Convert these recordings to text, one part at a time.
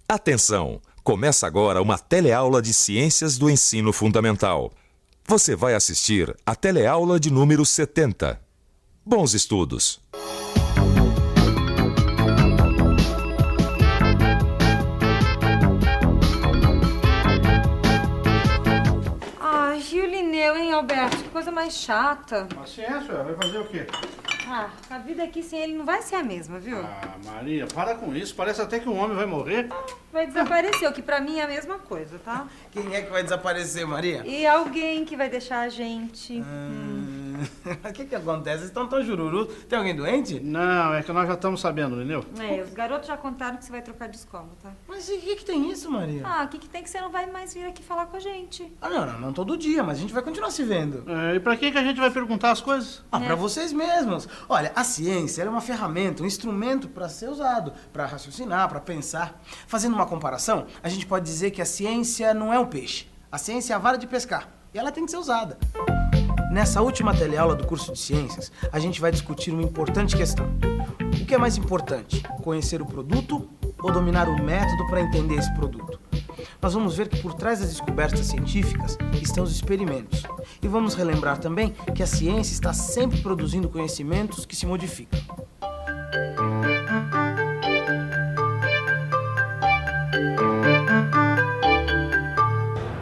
Atenção! Começa agora uma teleaula de Ciências do Ensino Fundamental. Você vai assistir a teleaula de número 70. Bons estudos! Ai, e o Linneu, hein, Alberto? Que coisa mais chata. Paciência, vai fazer o quê? Ah, a vida aqui sem ele não vai ser a mesma, viu? Ah, Maria, para com isso. Parece até que um homem vai morrer. Vai desaparecer, o que pra mim é a mesma coisa, tá? Quem é que vai desaparecer, Maria? E alguém que vai deixar a gente. O que acontece? Vocês estão tão jururu. Tem alguém doente? Não, é que nós já estamos sabendo, entendeu? É, os garotos já contaram que você vai trocar de escola, tá? Mas o que tem isso, Maria? Ah, o que tem que você não vai mais vir aqui falar com a gente? Ah, não todo dia, mas a gente vai continuar se vendo. E pra que a gente vai perguntar as coisas? Pra vocês mesmos. Olha, a ciência ela é uma ferramenta, um instrumento para ser usado, para raciocinar, para pensar. Fazendo uma comparação, a gente pode dizer que a ciência não é um peixe. A ciência é a vara de pescar e ela tem que ser usada. Nessa última teleaula do curso de Ciências, a gente vai discutir uma importante questão. O que é mais importante, conhecer o produto ou dominar o método para entender esse produto? Nós vamos ver que por trás das descobertas científicas estão os experimentos. E vamos relembrar também que a ciência está sempre produzindo conhecimentos que se modificam.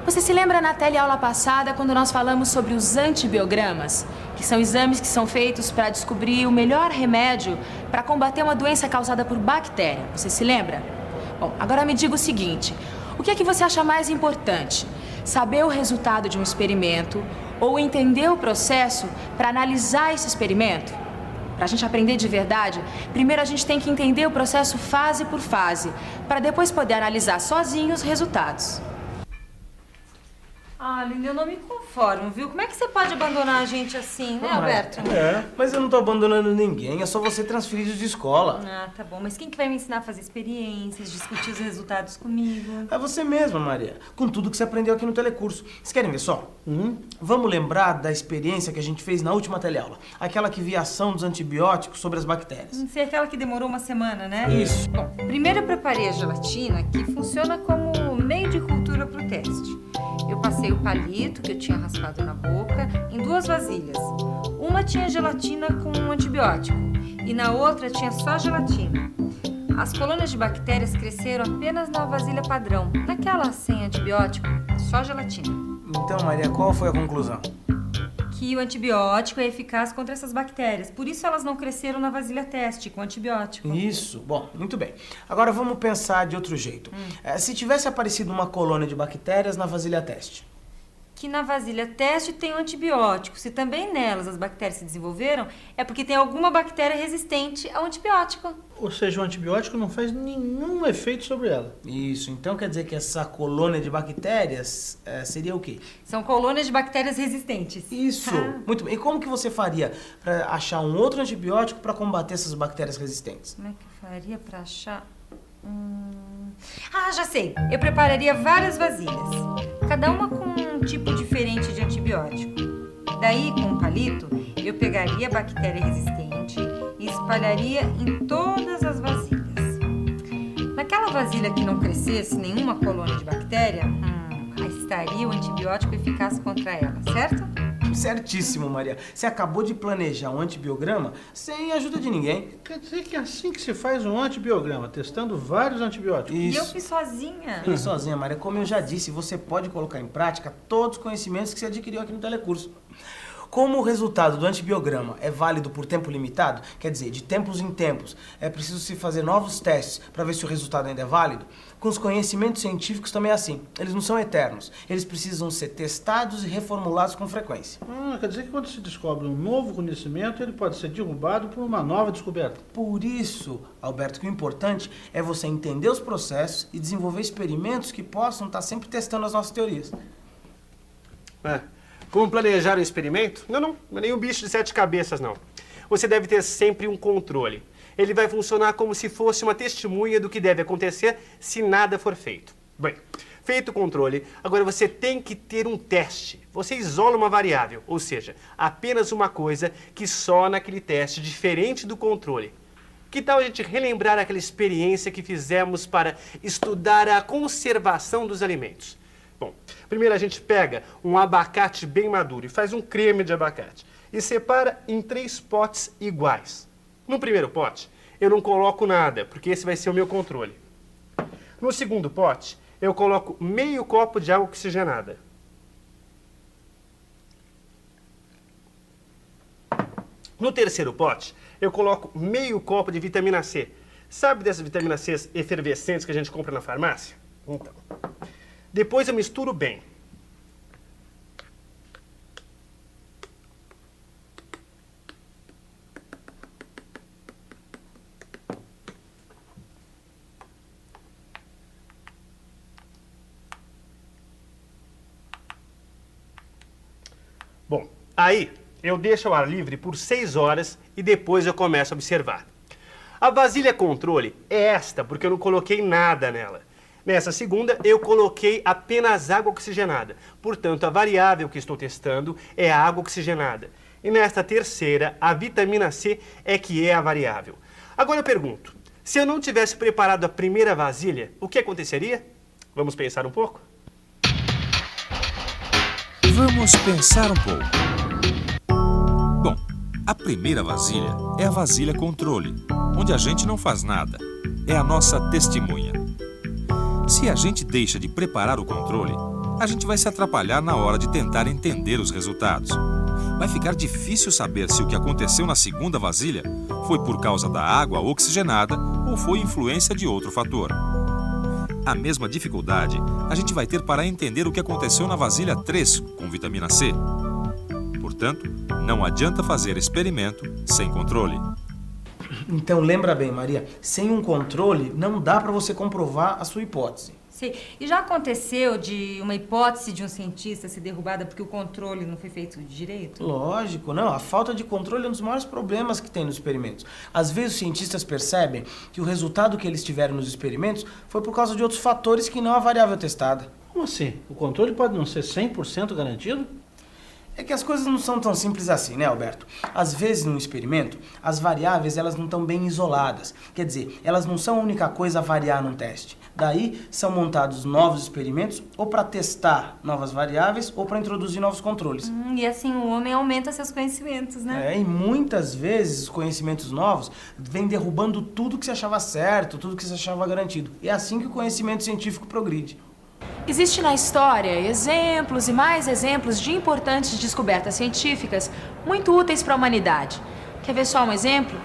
Você se lembra na teleaula passada quando nós falamos sobre os antibiogramas? Que são exames que são feitos para descobrir o melhor remédio para combater uma doença causada por bactéria. Você se lembra? Bom, agora me diga o seguinte. O que é que você acha mais importante? Saber o resultado de um experimento ou entender o processo para analisar esse experimento? Para a gente aprender de verdade, primeiro a gente tem que entender o processo fase por fase, para depois poder analisar sozinho os resultados. Ah, Linneu, eu não me conformo, viu? Como é que você pode abandonar a gente assim, né, Alberto? Mas eu não tô abandonando ninguém, é só você transferido de escola. Ah, tá bom. Mas quem que vai me ensinar a fazer experiências, discutir os resultados comigo? É você mesma, Maria, com tudo que você aprendeu aqui no telecurso. Vocês querem ver só? Vamos lembrar da experiência que a gente fez na última teleaula. Aquela que via a ação dos antibióticos sobre as bactérias. Não sei, aquela que demorou uma semana, né? Isso. Bom, primeiro eu preparei a gelatina, que funciona como meio de cultura pro teste. Eu passei o palito que eu tinha raspado na boca em 2 vasilhas. Uma tinha gelatina com um antibiótico e na outra tinha só gelatina. As colônias de bactérias cresceram apenas na vasilha padrão, naquela sem antibiótico, só gelatina. Então, Maria, qual foi a conclusão? Que o antibiótico é eficaz contra essas bactérias. Por isso elas não cresceram na vasilha teste com antibiótico. Isso. Bom, muito bem. Agora vamos pensar de outro jeito. Se tivesse aparecido uma colônia de bactérias na vasilha teste. Que na vasilha teste tem um antibiótico. Se também nelas as bactérias se desenvolveram, é porque tem alguma bactéria resistente ao antibiótico. Ou seja, o antibiótico não faz nenhum efeito sobre ela. Isso. Então quer dizer que essa colônia de bactérias seria o quê? São colônias de bactérias resistentes. Isso. Muito bem. E como que você faria para achar um outro antibiótico para combater essas bactérias resistentes? Como é que eu faria para achar... Ah, já sei. Eu prepararia várias vasilhas, cada uma com um tipo diferente de antibiótico. Daí, com um palito, eu pegaria a bactéria resistente e espalharia em todas as vasilhas. Naquela vasilha que não crescesse nenhuma colônia de bactéria, aí estaria o antibiótico eficaz contra ela, certo? Certíssimo, Maria. Você acabou de planejar um antibiograma sem ajuda de ninguém. Quer dizer que é assim que se faz um antibiograma, testando vários antibióticos. E eu fiz sozinha. E sozinha, Maria, como eu já disse, você pode colocar em prática todos os conhecimentos que você adquiriu aqui no telecurso. Como o resultado do antibiograma é válido por tempo limitado, quer dizer, de tempos em tempos, é preciso se fazer novos testes para ver se o resultado ainda é válido, com os conhecimentos científicos também é assim. Eles não são eternos. Eles precisam ser testados e reformulados com frequência. Quer dizer que quando se descobre um novo conhecimento, ele pode ser derrubado por uma nova descoberta. Por isso, Alberto, que o importante é você entender os processos e desenvolver experimentos que possam estar sempre testando as nossas teorias. Como planejar um experimento? Não é nenhum bicho de 7 cabeças, não. Você deve ter sempre um controle. Ele vai funcionar como se fosse uma testemunha do que deve acontecer se nada for feito. Bem, feito o controle, agora você tem que ter um teste. Você isola uma variável, ou seja, apenas uma coisa que só naquele teste diferente do controle. Que tal a gente relembrar aquela experiência que fizemos para estudar a conservação dos alimentos? Bom, primeiro a gente pega um abacate bem maduro e faz um creme de abacate e separa em 3 potes iguais. No primeiro pote, eu não coloco nada, porque esse vai ser o meu controle. No segundo pote, eu coloco meio copo de água oxigenada. No terceiro pote, eu coloco meio copo de vitamina C. Sabe dessas vitaminas C efervescentes que a gente compra na farmácia? Então, depois eu misturo bem. Bom, aí eu deixo ao ar livre por 6 horas e depois eu começo a observar. A vasilha controle é esta, porque eu não coloquei nada nela. Nessa segunda, eu coloquei apenas água oxigenada. Portanto, a variável que estou testando é a água oxigenada. E nesta terceira, a vitamina C é que é a variável. Agora eu pergunto, se eu não tivesse preparado a primeira vasilha, o que aconteceria? Vamos pensar um pouco? Vamos pensar um pouco. Bom, a primeira vasilha é a vasilha controle, onde a gente não faz nada. É a nossa testemunha. Se a gente deixa de preparar o controle, a gente vai se atrapalhar na hora de tentar entender os resultados. Vai ficar difícil saber se o que aconteceu na segunda vasilha foi por causa da água oxigenada ou foi influência de outro fator. A mesma dificuldade a gente vai ter para entender o que aconteceu na vasilha 3 com vitamina C. Portanto, não adianta fazer experimento sem controle. Então lembra bem, Maria, sem um controle não dá para você comprovar a sua hipótese. Sim. E já aconteceu de uma hipótese de um cientista ser derrubada porque o controle não foi feito direito? Lógico, não. A falta de controle é um dos maiores problemas que tem nos experimentos. Às vezes os cientistas percebem que o resultado que eles tiveram nos experimentos foi por causa de outros fatores que não a variável testada. Como assim? O controle pode não ser 100% garantido? É que as coisas não são tão simples assim, né, Alberto? Às vezes, num experimento, as variáveis elas não estão bem isoladas. Quer dizer, elas não são a única coisa a variar num teste. Daí, são montados novos experimentos ou para testar novas variáveis ou para introduzir novos controles. E assim o homem aumenta seus conhecimentos, né? E muitas vezes os conhecimentos novos vêm derrubando tudo que se achava certo, tudo que se achava garantido. E é assim que o conhecimento científico progride. Existe na história exemplos e mais exemplos de importantes descobertas científicas muito úteis para a humanidade. Quer ver só um exemplo?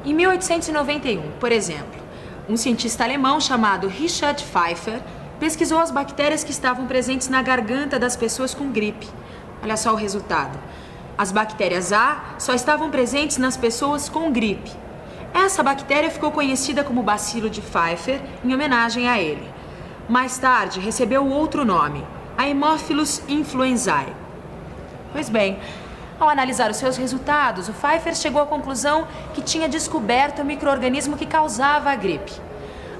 Em 1891, por exemplo, um cientista alemão chamado Richard Pfeiffer pesquisou as bactérias que estavam presentes na garganta das pessoas com gripe. Olha só o resultado. As bactérias A só estavam presentes nas pessoas com gripe. Essa bactéria ficou conhecida como bacilo de Pfeiffer em homenagem a ele. Mais tarde, recebeu outro nome, Haemophilus influenzae. Pois bem, ao analisar os seus resultados, o Pfeiffer chegou à conclusão que tinha descoberto o micro-organismo que causava a gripe.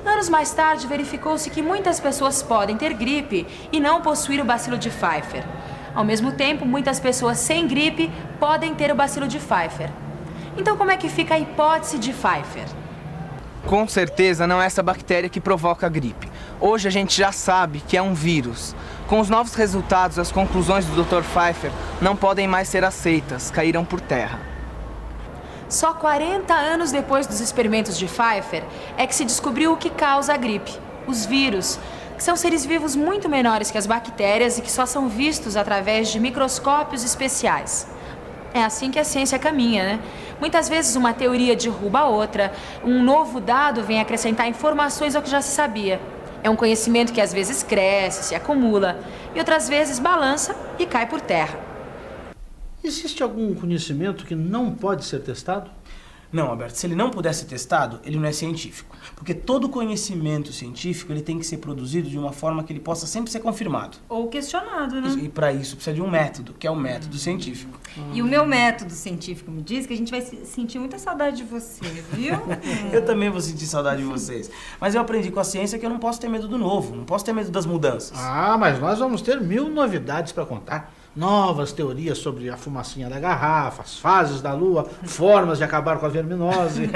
Anos mais tarde, verificou-se que muitas pessoas podem ter gripe e não possuir o bacilo de Pfeiffer. Ao mesmo tempo, muitas pessoas sem gripe podem ter o bacilo de Pfeiffer. Então, como é que fica a hipótese de Pfeiffer? Com certeza não é essa bactéria que provoca a gripe. Hoje a gente já sabe que é um vírus. Com os novos resultados, as conclusões do Dr. Pfeiffer não podem mais ser aceitas, caíram por terra. Só 40 anos depois dos experimentos de Pfeiffer é que se descobriu o que causa a gripe, os vírus, que são seres vivos muito menores que as bactérias e que só são vistos através de microscópios especiais. É assim que a ciência caminha, né? Muitas vezes uma teoria derruba a outra, um novo dado vem acrescentar informações ao que já se sabia. É um conhecimento que às vezes cresce, se acumula, e outras vezes balança e cai por terra. Existe algum conhecimento que não pode ser testado? Não, Alberto, se ele não puder ser testado, ele não é científico. Porque todo conhecimento científico ele tem que ser produzido de uma forma que ele possa sempre ser confirmado. Ou questionado, né? E para isso precisa de um método, que é o método científico. E o meu método científico me diz que a gente vai sentir muita saudade de você, viu? Eu também vou sentir saudade de vocês. Mas eu aprendi com a ciência que eu não posso ter medo do novo, não posso ter medo das mudanças. Ah, mas nós vamos ter 1000 novidades para contar. Novas teorias sobre a fumacinha da garrafa, as fases da lua, formas de acabar com a verminose.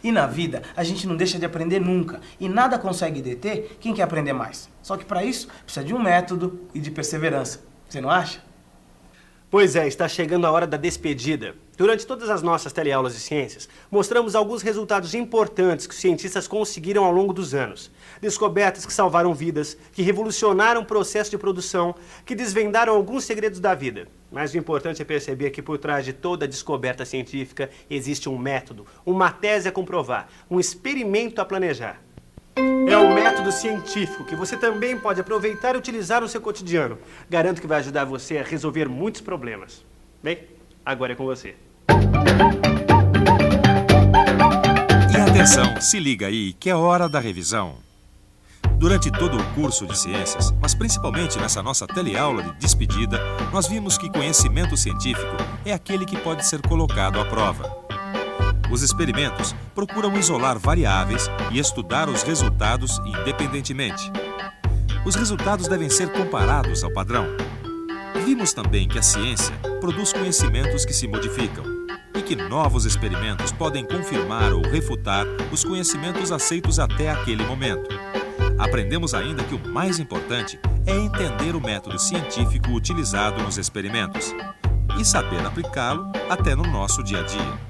E na vida, a gente não deixa de aprender nunca. E nada consegue deter quem quer aprender mais. Só que para isso, precisa de um método e de perseverança. Você não acha? Pois é, está chegando a hora da despedida. Durante todas as nossas teleaulas de ciências, mostramos alguns resultados importantes que os cientistas conseguiram ao longo dos anos. Descobertas que salvaram vidas, que revolucionaram o processo de produção, que desvendaram alguns segredos da vida. Mas o importante é perceber que por trás de toda descoberta científica existe um método, uma tese a comprovar, um experimento a planejar. É o método científico que você também pode aproveitar e utilizar no seu cotidiano. Garanto que vai ajudar você a resolver muitos problemas. Bem, agora é com você. E atenção, se liga aí que é hora da revisão. Durante todo o curso de ciências, mas principalmente nessa nossa teleaula de despedida, nós vimos que conhecimento científico é aquele que pode ser colocado à prova. Os experimentos procuram isolar variáveis e estudar os resultados independentemente. Os resultados devem ser comparados ao padrão. Vimos também que a ciência produz conhecimentos que se modificam e que novos experimentos podem confirmar ou refutar os conhecimentos aceitos até aquele momento. Aprendemos ainda que o mais importante é entender o método científico utilizado nos experimentos e saber aplicá-lo até no nosso dia a dia.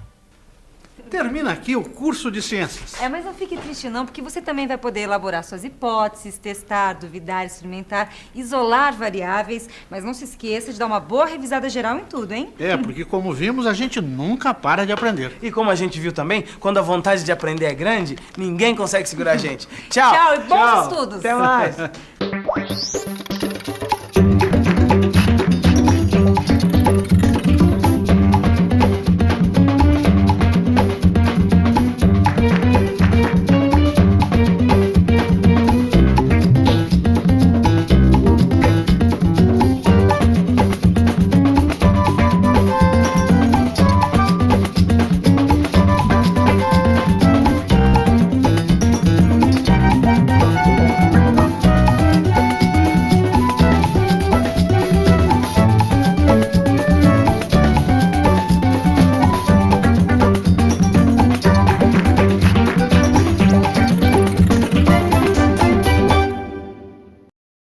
Termina aqui o curso de ciências. Mas não fique triste não, porque você também vai poder elaborar suas hipóteses, testar, duvidar, experimentar, isolar variáveis, mas não se esqueça de dar uma boa revisada geral em tudo, hein? Porque como vimos, a gente nunca para de aprender. E como a gente viu também, quando a vontade de aprender é grande, ninguém consegue segurar a gente. Tchau! Tchau e bons estudos! Até mais!